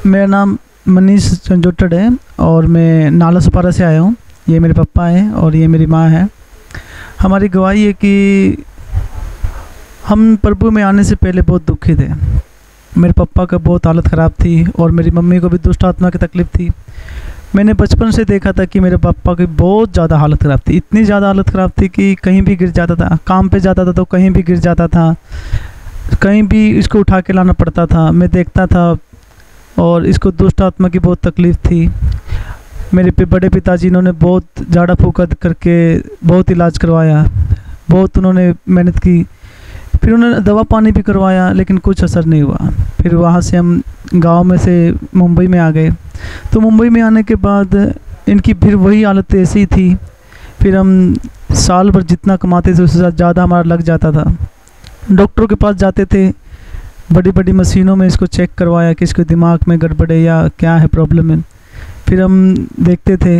मेरा नाम मनीष चंजोटड़ है और मैं नाला सुपारा से आया हूँ। ये मेरे पापा हैं और ये मेरी माँ है। हमारी गवाही है कि हम प्रभु में आने से पहले बहुत दुखी थे। मेरे पापा का बहुत हालत ख़राब थी और मेरी मम्मी को भी दुष्ट आत्मा की तकलीफ़ थी। मैंने बचपन से देखा था कि मेरे पापा की बहुत ज़्यादा हालत ख़राब थी। इतनी ज़्यादा हालत ख़राब थी कि कहीं भी गिर जाता था, काम पे जाता था तो कहीं भी गिर जाता था, कहीं भी इसको उठा के लाना पड़ता था। मैं देखता था और इसको दुष्ट आत्मा की बहुत तकलीफ़ थी। मेरे बड़े पिताजी इन्होंने बहुत झाड़ा फूका करके बहुत इलाज करवाया, बहुत उन्होंने मेहनत की। फिर उन्होंने दवा पानी भी करवाया लेकिन कुछ असर नहीं हुआ। फिर वहाँ से हम गांव में से मुंबई में आ गए। तो मुंबई में आने के बाद इनकी फिर वही हालत ऐसी थी। फिर हम साल भर जितना कमाते थे उससे ज़्यादा हमारा लग जाता था। डॉक्टरों के पास जाते थे, बड़ी बड़ी मशीनों में इसको चेक करवाया कि इसके दिमाग में गड़बड़ है या क्या है, प्रॉब्लम है। फिर हम देखते थे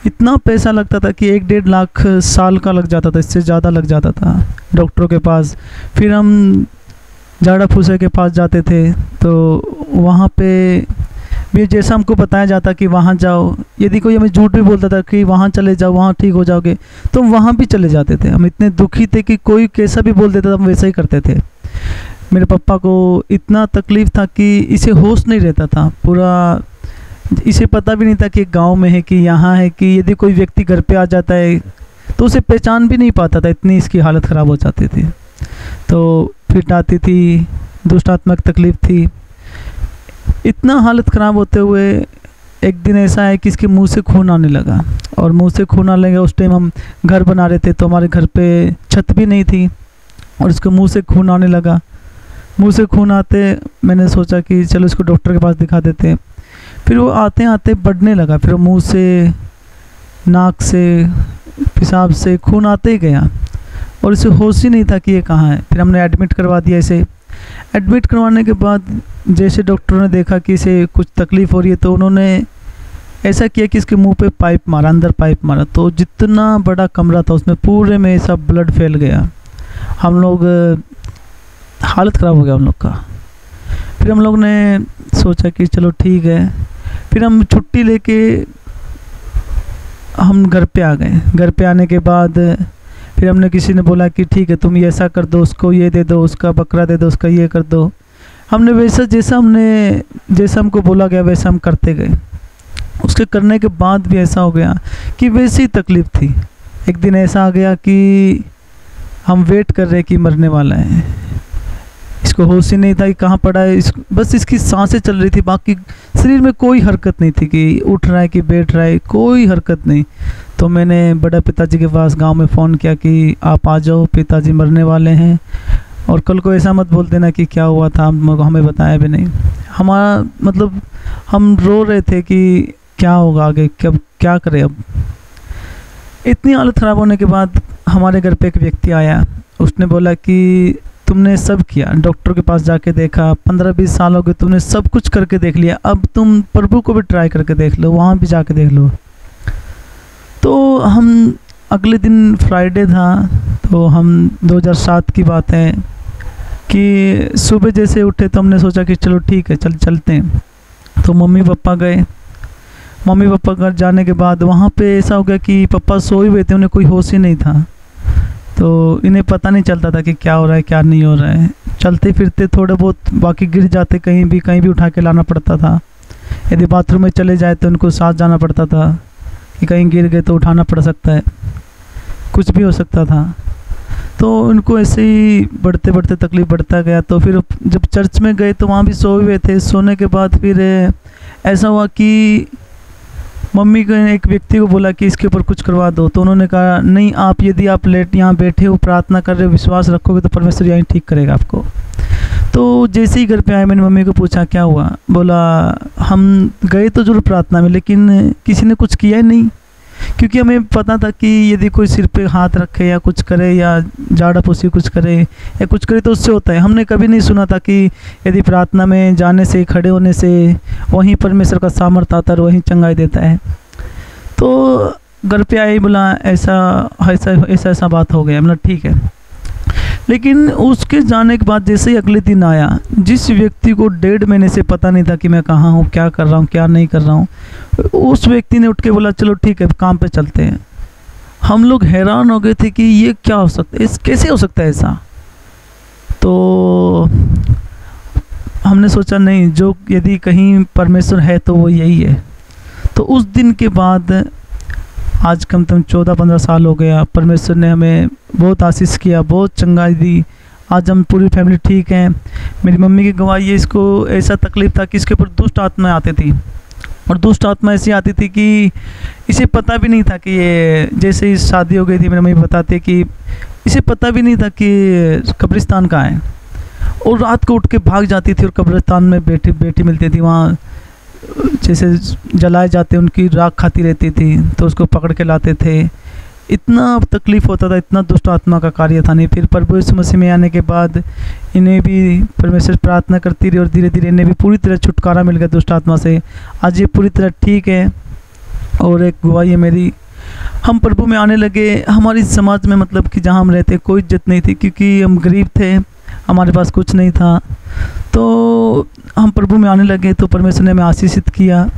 इतना पैसा लगता था कि 1-1.5 लाख साल का लग जाता था, इससे ज़्यादा लग जाता था डॉक्टरों के पास। फिर हम झाड़ा फूसे के पास जाते थे तो वहाँ पे भी जैसा हमको बताया जाता कि वहाँ जाओ, यदि कोई हमें झूठ भी बोलता था कि वहाँ चले जाओ, वहाँ ठीक हो जाओगे, तो वहाँ भी चले जाते थे। हम इतने दुखी थे कि कोई कैसा भी बोल देता था हम वैसा ही करते थे। मेरे पापा को इतना तकलीफ़ था कि इसे होश नहीं रहता था पूरा, इसे पता भी नहीं था कि गांव में है कि यहाँ है, कि यदि कोई व्यक्ति घर पे आ जाता है तो उसे पहचान भी नहीं पाता था, इतनी इसकी हालत ख़राब हो जाती थी। तो फिट आती थी, दुष्ट आत्मा की तकलीफ़ थी। इतना हालत ख़राब होते हुए एक दिन ऐसा है कि इसके मुंह से खून आने लगा, और मुंह से खून आने लगा। उस टाइम हम घर बना रहे थे तो हमारे घर पे छत भी नहीं थी और इसके मुंह से खून आने लगा। मुंह से खून आते मैंने सोचा कि चलो इसको डॉक्टर के पास दिखा देते हैं। फिर वो आते आते बढ़ने लगा, फिर मुंह से, नाक से, पेशाब से खून आते ही गया और इसे होश ही नहीं था कि ये कहाँ है। फिर हमने एडमिट करवा दिया इसे। एडमिट करवाने के बाद जैसे डॉक्टरों ने देखा कि इसे कुछ तकलीफ़ हो रही है तो उन्होंने ऐसा किया कि इसके मुंह पे पाइप मारा, अंदर पाइप मारा। तो जितना बड़ा कमरा था उसमें पूरे में सब ब्लड फैल गया। हम लोग, हालत ख़राब हो गया हम लोग का। फिर हम लोग ने सोचा कि चलो ठीक है। फिर हम छुट्टी लेके हम घर पे आ गए। घर पे आने के बाद फिर हमने, किसी ने बोला कि ठीक है तुम ये ऐसा कर दो, उसको ये दे दो, उसका बकरा दे दो, उसका ये कर दो। हमने वैसा जैसा हमको बोला गया वैसा हम करते गए। उसके करने के बाद भी ऐसा हो गया कि वैसी तकलीफ़ थी। एक दिन ऐसा आ गया कि हम वेट कर रहे कि मरने वाला है, इसको होश ही नहीं था कि कहाँ पड़ा है। बस इसकी सांसें चल रही थी, बाकी शरीर में कोई हरकत नहीं थी कि उठ रहा है कि बैठ रहा है, कोई हरकत नहीं। तो मैंने बड़ा पिताजी के पास गांव में फ़ोन किया कि आप आ जाओ, पिताजी मरने वाले हैं, और कल को ऐसा मत बोल देना कि क्या हुआ था, हमें बताया भी नहीं। हमारा मतलब हम रो रहे थे कि क्या होगा आगे, कब क्या करें अब। इतनी हालत ख़राब होने के बाद हमारे घर पे एक व्यक्ति आया। उसने बोला कि तुमने सब किया, डॉक्टर के पास जाके देखा, 15-20 साल हो गए, तुमने सब कुछ करके देख लिया, अब तुम प्रभु को भी ट्राई करके देख लो, वहाँ भी जाके देख लो। तो हम अगले दिन फ्राइडे था, तो हम 2007 की बात है कि सुबह जैसे उठे तो हमने सोचा कि चलो ठीक है चलते हैं। तो मम्मी पापा गए। मम्मी पापा घर जाने के बाद वहाँ पे ऐसा हो गया कि पापा सोए हुए थे, उन्हें कोई होश ही नहीं था। तो इन्हें पता नहीं चलता था कि क्या हो रहा है क्या नहीं हो रहा है। चलते फिरते थोड़े बहुत, बाकी गिर जाते, कहीं भी उठा के लाना पड़ता था। यदि बाथरूम में चले जाए तो उनको साथ जाना पड़ता था कि कहीं गिर गए तो उठाना पड़ सकता है, कुछ भी हो सकता था। तो उनको ऐसे ही बढ़ते बढ़ते तकलीफ़ बढ़ता गया। तो फिर जब चर्च में गए तो वहाँ भी सोए हुए थे। सोने के बाद फिर ऐसा हुआ कि मम्मी को एक व्यक्ति को बोला कि इसके ऊपर कुछ करवा दो। तो उन्होंने कहा नहीं, आप यदि आप लेट यहाँ बैठे हो, प्रार्थना कर रहे हो, विश्वास रखोगे तो परमेश्वर यहीं ठीक करेगा आपको। तो जैसे ही घर पे आए मैंने मम्मी को पूछा क्या हुआ। बोला हम गए तो जरूर प्रार्थना में, लेकिन किसी ने कुछ किया ही नहीं, क्योंकि हमें पता था कि यदि कोई सिर पे हाथ रखे या कुछ करे या झाड़ा फूसी कुछ करे या कुछ करे तो उससे होता है। हमने कभी नहीं सुना था कि यदि प्रार्थना में जाने से, खड़े होने से वहीं परमेश्वर का सामर्थ्य आता है और वहीं चंगाई देता है। तो घर पे आए, बोला ऐसा बात हो गया। मतलब ठीक है। लेकिन उसके जाने के बाद जैसे ही अगले दिन आया, जिस व्यक्ति को 1.5 महीने से पता नहीं था कि मैं कहाँ हूँ, क्या कर रहा हूँ, क्या नहीं कर रहा हूँ, उस व्यक्ति ने उठ के बोला चलो ठीक है काम पे चलते हैं। हम लोग हैरान हो गए थे कि ये क्या हो सकता है, कैसे हो सकता है ऐसा। तो हमने सोचा नहीं, जो यदि कहीं परमेश्वर है तो वो यही है। तो उस दिन के बाद आज कम से कम 14-15 साल हो गया, परमेश्वर ने हमें बहुत आशीष किया, बहुत चंगाई दी। आज हम पूरी फैमिली ठीक हैं। मेरी मम्मी की गवाही है, इसको ऐसा तकलीफ़ था कि इसके ऊपर दुष्ट आत्माएं आती थी, और दुष्ट आत्मा ऐसी आती थी कि इसे पता भी नहीं था कि ये, जैसे ही शादी हो गई थी मेरी मम्मी बताते कि इसे पता भी नहीं था कि कब्रिस्तान कहाँ है, और रात को उठ के भाग जाती थी और कब्रिस्तान में बेटी मिलती थी, वहाँ जैसे जलाए जाते उनकी राख खाती रहती थी, तो उसको पकड़ के लाते थे। इतना तकलीफ़ होता था, इतना दुष्ट आत्मा का कार्य था नहीं। फिर प्रभु यीशु मसीह में आने के बाद इन्हें भी परमेश्वर प्रार्थना करती रही, और धीरे धीरे इन्हें भी पूरी तरह छुटकारा मिल गया दुष्ट आत्मा से। आज ये पूरी तरह ठीक है। और एक गवाही है मेरी, हम प्रभु में आने लगे। हमारी समाज में मतलब कि जहाँ हम रहते कोई इज्जत नहीं थी, क्योंकि हम गरीब थे, हमारे पास कुछ नहीं था। तो हम प्रभु में आने लगे तो परमेश्वर ने हमें आशीषित किया।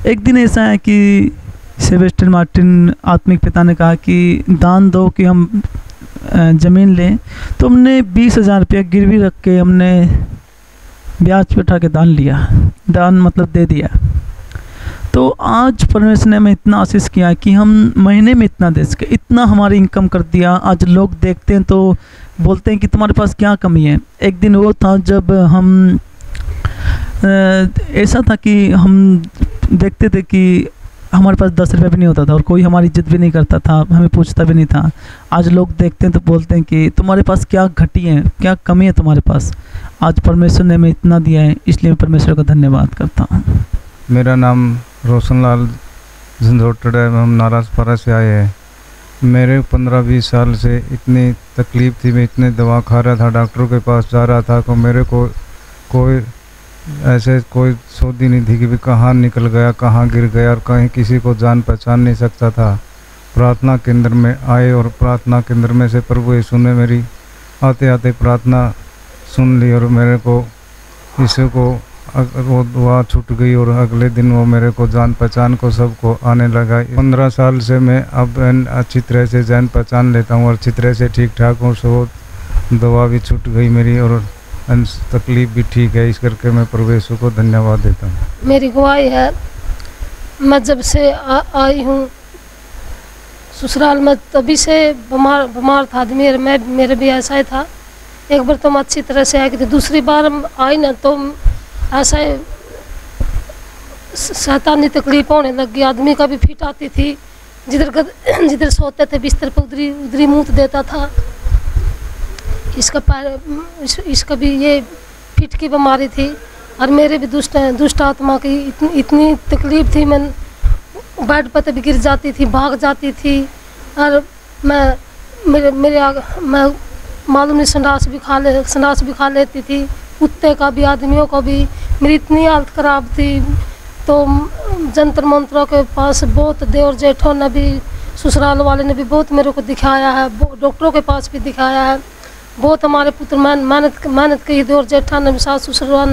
एक दिन ऐसा है कि सेबेस्टियन मार्टिन आत्मिक पिता ने कहा कि दान दो कि हम ज़मीन लें। तो हमने 20,000 रुपया गिरवी रख के हमने ब्याज पे उठा के दान लिया, दान मतलब दे दिया। तो आज परमेश्वर ने हमें इतना आशीष किया कि हम महीने में इतना दे सके, इतना हमारी इनकम कर दिया। आज लोग देखते हैं तो बोलते हैं कि तुम्हारे पास क्या कमी है। एक दिन वो था जब हम ऐसा था कि हम देखते थे कि हमारे पास 10 रुपये भी नहीं होता था, और कोई हमारी इज्जत भी नहीं करता था, हमें पूछता भी नहीं था। आज लोग देखते हैं तो बोलते हैं कि तुम्हारे पास क्या घटी है, क्या कमी है तुम्हारे पास। आज परमेश्वर ने हमें इतना दिया है, इसलिए मैं परमेश्वर का धन्यवाद करता हूँ। मेरा नाम रोशनलाल झंझोटड़ है, हम नाराजपारा से आए हैं। मेरे 15-20 साल से इतनी तकलीफ़ थी, मैं इतने दवा खा रहा था, डॉक्टरों के पास जा रहा था, तो मेरे को कोई ऐसे कोई सोधी नहीं थी कि भी कहाँ निकल गया, कहाँ गिर गया, और कहीं किसी को जान पहचान नहीं सकता था। प्रार्थना केंद्र में आए और प्रार्थना केंद्र में से प्रभु यीशु ने मेरी आते आते प्रार्थना सुन ली, और मेरे को यीशु को वो दुआ छूट गई, और अगले दिन वो मेरे को जान पहचान को सबको आने लगा। 15 साल से मैं अब अच्छी तरह से जान पहचान लेता हूँ और अच्छी तरह से ठीक ठाक हूँ। सो दवा भी छूट गई मेरी, और तकलीफ़ भी ठीक है। इस करके मैं प्रभु यीशु को धन्यवाद देता हूँ। मेरी गवाही है, मैं जब से आई हूँ ससुराल में, तभी से बीमार था आदमी। मेरे भी ऐसा ही था। एक बार तो मैं अच्छी तरह से आई थी, दूसरी बार आई ना तो ऐसा शैतानी तकलीफ होने लग गई। आदमी का भी फिट आती थी, जिधर सोते थे बिस्तर पर उधरी मुँह देता था। इसका भी ये फिट की बीमारी थी, और मेरे भी दुष्ट आत्मा की इतनी तकलीफ थी। मैं बेड पर भी गिर जाती थी, भाग जाती थी, और मैं मालूम नहीं संडास भी खा लेती थी, कुत्ते का भी आदमियों का भी। मेरी इतनी हालत ख़राब थी। तो जंतर मंत्रों के पास बहुत देवर जेठों ने भी, ससुराल वाले ने भी बहुत मेरे को दिखाया है, डॉक्टरों के पास भी दिखाया है। बहुत हमारे पुत्र मेहनत की, देवर जेठा ने भी, सास ससुराल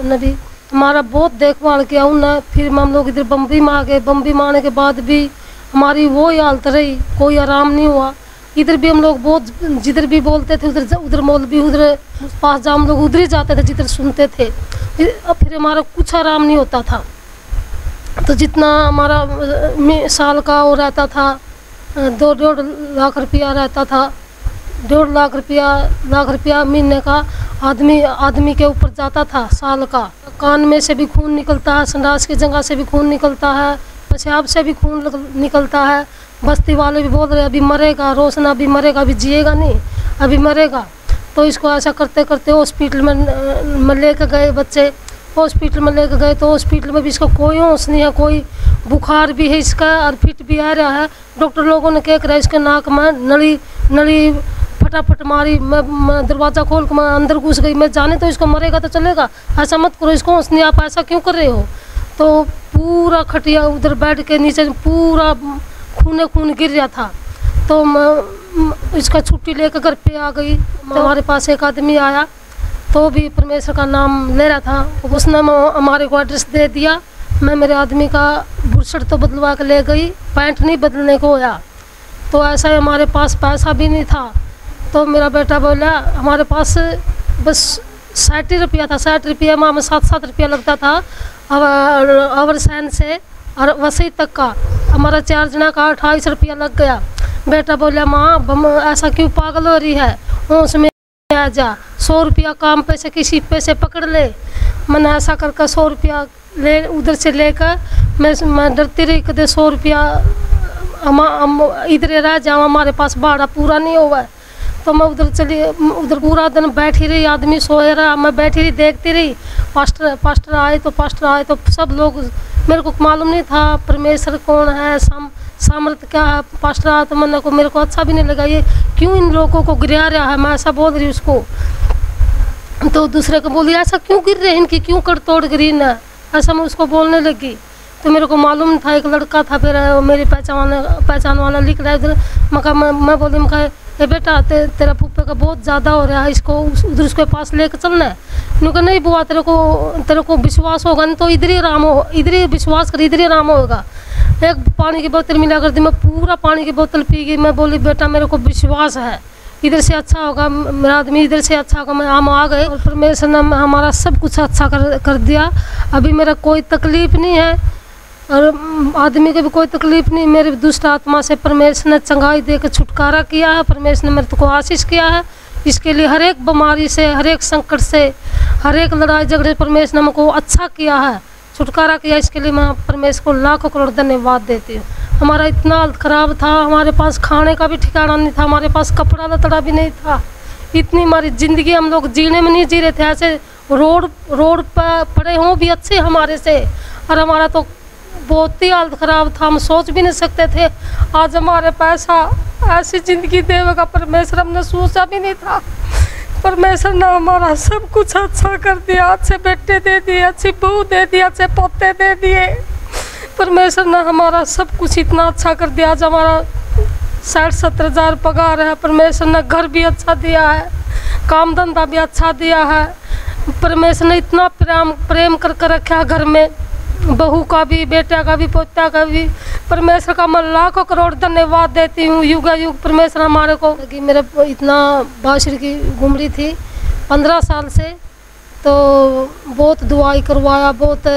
ने भी हमारा बहुत देखभाल किया उन्हें। फिर हम लोग इधर बम्बई में आ गए। बम्बई में आने के बाद भी हमारी वो ही हालत रही, कोई आराम नहीं हुआ। इधर भी हम लोग बहुत, जिधर भी बोलते थे उधर मौलवी उधर पास जा, हम लोग उधर ही जाते थे जिधर सुनते थे। फिर हमारा कुछ आराम नहीं होता था। तो जितना हमारा साल का वो रहता था, 2-1.5 लाख रुपया रहता था। 1.5 लाख रुपया महीने का आदमी के ऊपर जाता था साल का। कान में से भी खून निकलता है, संडास की जगह से भी खून निकलता है, पेशाब से भी खून निकलता है। बस्ती वाले भी बोल रहे अभी मरेगा, रोशन अभी मरेगा, अभी जिएगा नहीं, अभी मरेगा। तो इसको ऐसा करते करते हॉस्पिटल में लेकर गए बच्चे। हॉस्पिटल में लेकर गए तो हॉस्पिटल में भी इसका कोई होश नहीं है, कोई बुखार भी है इसका और फिट भी आ रहा है। डॉक्टर लोगों ने क्या करा, इसके नाक में नली फटाफट मारी। मैं दरवाज़ा खोल कर मैं अंदर घुस गई। मैं जाने तो इसको मरेगा तो चलेगा, ऐसा मत करो, इसको होश नहीं, आप ऐसा क्यों कर रहे हो। तो पूरा खटिया उधर बेड के नीचे पूरा खून गिर रहा था। तो इसका छुट्टी लेकर घर पे आ गई। तो हमारे पास एक आदमी आया, तो भी परमेश्वर का नाम ले रहा था। उसने हमारे को एड्रेस दे दिया। मैं मेरे आदमी का बुरशट तो बदलवा के ले गई, पैंट नहीं बदलने को होया। तो ऐसा ही हमारे पास पैसा भी नहीं था। तो मेरा बेटा बोला हमारे पास बस 60 रुपया था। 60 रुपया में हमें 7-7 रुपया लगता था अवर सहन से और वसई तक का। हमारा 4 जना का 28 रुपया लग गया। बेटा बोला माँ ऐसा क्यों पागल हो रही है, उसमें आ जा, 100 रुपया काम पे से किसी पे से पकड़ ले। मैंने ऐसा करके 100 रुपया ले उधर से लेकर मैं डरती रही कदे 100 रुपया हम इधर रह जाओ, हमारे पास भाड़ा पूरा नहीं हुआ। तो मैं उधर चली, उधर पूरा दिन बैठी रही, आदमी सोए रहा, मैं बैठी रही देखती रही। पास्टर आए तो सब लोग, मेरे को मालूम नहीं था परमेश्वर कौन है, सामर्थ क्या है। पास्टर आया तो मेरे को अच्छा भी नहीं लगा, ये क्यों इन लोगों को गिरा रहा है। मैं ऐसा बोल रही उसको, तो दूसरे को बोली ऐसा क्यों गिर रहे हैं, इनकी क्यों कर तोड़ गिरी ना, ऐसा मैं उसको बोलने लगी। तो मेरे को मालूम था एक लड़का था, फिर मेरी पहचान वाला लिख रहा है उधर। मैं बोली ए बेटा तेरा फूफे का बहुत ज़्यादा हो रहा है, इसको उधर उसके पास लेकर चलना है। उन्होंने नहीं बुआ तेरे को विश्वास होगा नहीं तो इधर ही आराम हो, इधर ही विश्वास कर, इधर ही आराम होगा। एक पानी की बोतल मिला कर दी, मैं पूरा पानी की बोतल पी गई। मैं बोली बेटा मेरे को विश्वास है इधर से अच्छा होगा, मेरा आदमी इधर से अच्छा होगा। हम आ गए और परमेश्वर ने हमारा सब कुछ अच्छा कर दिया। अभी मेरा कोई तकलीफ नहीं है और आदमी को भी कोई तकलीफ नहीं। मेरे दुष्ट आत्मा से परमेश्वर ने चंगाई देकर छुटकारा किया है। परमेश्वर ने मेरे को आशीष किया है। इसके लिए हर एक बीमारी से, हर एक संकट से, हर एक लड़ाई झगड़े परमेश्वर ने हमको अच्छा किया है, छुटकारा किया। इसके लिए मैं परमेश्वर को लाखों करोड़ धन्यवाद देती हूँ। हमारा इतना हालत ख़राब था, हमारे पास खाने का भी ठिकाना नहीं था, हमारे पास कपड़ा लतड़ा भी नहीं था। इतनी हमारी ज़िंदगी हम लोग जीने में नहीं जी रहे थे। ऐसे रोड पर पड़े हों भी अच्छे हमारे से, और हमारा तो बहुत ही हालत ख़राब था। हम सोच भी नहीं सकते थे आज हमारे पैसा ऐसी ज़िंदगी देगा परमेश्वर, हमने सोचा भी नहीं था। परमेश्वर ने हमारा सब कुछ अच्छा कर दिया, अच्छे बेटे दे दिए, अच्छी बहू दे दी, अच्छे पोते दे दिए। परमेश्वर ने हमारा सब कुछ इतना अच्छा कर दिया। आज हमारा 60-70 हज़ार पगार है। परमेश्वर ने घर भी अच्छा दिया है, काम धंधा भी अच्छा दिया है। परमेश्वर ने इतना प्रेम कर रखा घर में, बहू का भी, बेटा का भी, पोता का भी। परमेश्वर का मैं लाखों करोड़ धन्यवाद देती हूँ। युग युग परमेश्वर हमारे को। कि मेरे इतना बाशर की गुमरी थी 15 साल से, तो बहुत दुआई करवाया, बहुत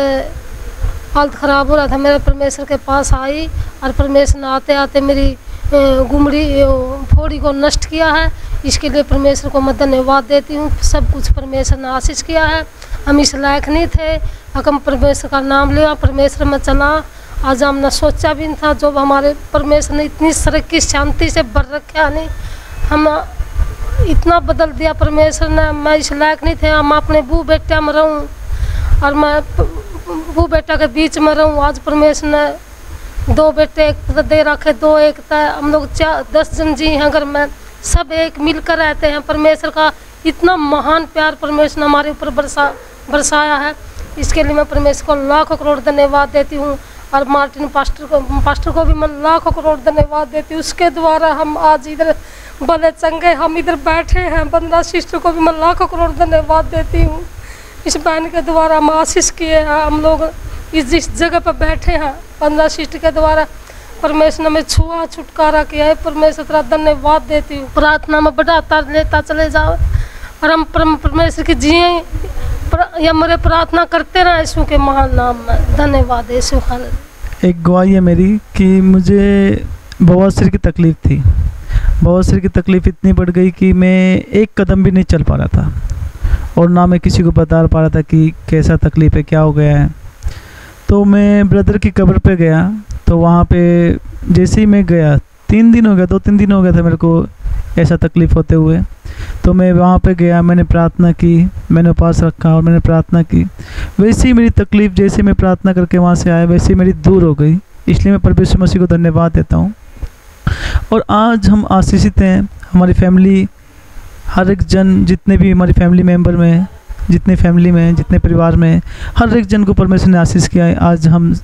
हालत ख़राब हो रहा था। मेरे परमेश्वर के पास आई और परमेश्वर ने आते आते मेरी गुमरी फोड़ी को नष्ट किया है। इसके लिए परमेश्वर को मैं धन्यवाद देती हूँ। सब कुछ परमेश्वर ने आशीष किया है। हम इस लायक नहीं थे, हम परमेश्वर का नाम लिया, परमेश्वर में चला। आज हमने सोचा भी नहीं था, जो हमारे परमेश्वर ने इतनी सड़क की शांति से भर रखा नहीं, हम इतना बदल दिया परमेश्वर ने। मैं इस लायक नहीं थे, हम अपने बू बेटा में रहूँ और मैं बू बेटा के बीच में रहूँ। आज परमेश्वर ने 2 बेटे एक दे रखे, 2 एक था। हम लोग 10 जन जी हैं घर में, सब एक मिलकर रहते हैं। परमेश्वर का इतना महान प्यार परमेश्वर ने हमारे ऊपर बरसाया है। इसके लिए मैं परमेश्वर को लाखों करोड़ धन्यवाद देती हूँ। और मार्टिन पास्टर को भी मैं लाखों करोड़ धन्यवाद देती हूँ। उसके द्वारा हम आज इधर भले चंगे हम इधर बैठे हैं। 15 सिस्टर को भी मैं लाखों करोड़ धन्यवाद देती हूँ। इस बहन के द्वारा हम आशीष किए हैं, हम लोग जिस जगह पर बैठे हैं 15 सिस्टर के द्वारा परमेश्वर ने छुआ छुटकारा किया है। परमेश्वर तेरा धन्यवाद देती हूँ। प्रार्थना में बढ़ाता लेता चले जाओ और हम परमेश्वर की जिए या मेरे प्रार्थना करते रहे यीशु के महान नाम में। धन्यवाद यीशु खालिद। एक गवाही है मेरी कि मुझे बवासीर की तकलीफ़ थी। बवासीर की तकलीफ़ इतनी बढ़ गई कि मैं एक कदम भी नहीं चल पा रहा था और ना मैं किसी को बता पा रहा था कि कैसा तकलीफ़ है, क्या हो गया है। तो मैं ब्रदर की कब्र पे गया, तो वहाँ पे जैसे ही मैं गया 3 दिन हो गया, 2-3 दिन हो गया था मेरे को ऐसा तकलीफ़ होते हुए। तो मैं वहाँ पे गया, मैंने प्रार्थना की, मैंने उपवास रखा और मैंने प्रार्थना की। वैसे ही मेरी तकलीफ़ जैसे मैं प्रार्थना करके वहाँ से आया वैसे ही मेरी दूर हो गई। इसलिए मैं परमेश्वर मसीह को धन्यवाद देता हूँ। और आज हम आशीषित हैं। हमारी फैमिली, हर एक जन, जितने भी हमारी फैमिली मेम्बर में, जितने फैमिली में, जितने परिवार में, हर एक जन को परमेश्वर ने आशीष किया है। आज हम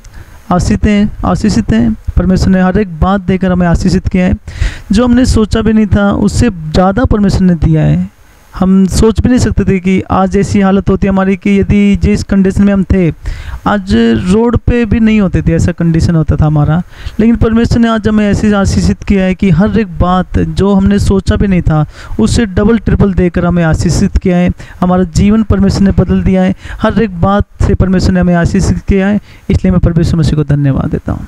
आशीषित हैं। परमेश्वर ने हर एक बात देकर हमें आशीषित किया है। जो हमने सोचा भी नहीं था उससे ज़्यादा परमेश्वर ने दिया है। हम सोच भी नहीं सकते थे कि आज ऐसी हालत होती है हमारी कि यदि जिस कंडीशन में हम थे, आज रोड पे भी नहीं होते थे, ऐसा कंडीशन होता था हमारा। लेकिन परमेश्वर ने आज हमें ऐसे आशीषित किया है कि हर एक बात जो हमने सोचा भी नहीं था उससे डबल ट्रिपल देकर हमें आशीषित किया है। हमारा जीवन परमेश्वर ने बदल दिया है, हर एक बात से परमेश्वर ने हमें आशीषित किया है। इसलिए मैं परमेश्वर मसीह को धन्यवाद देता हूँ।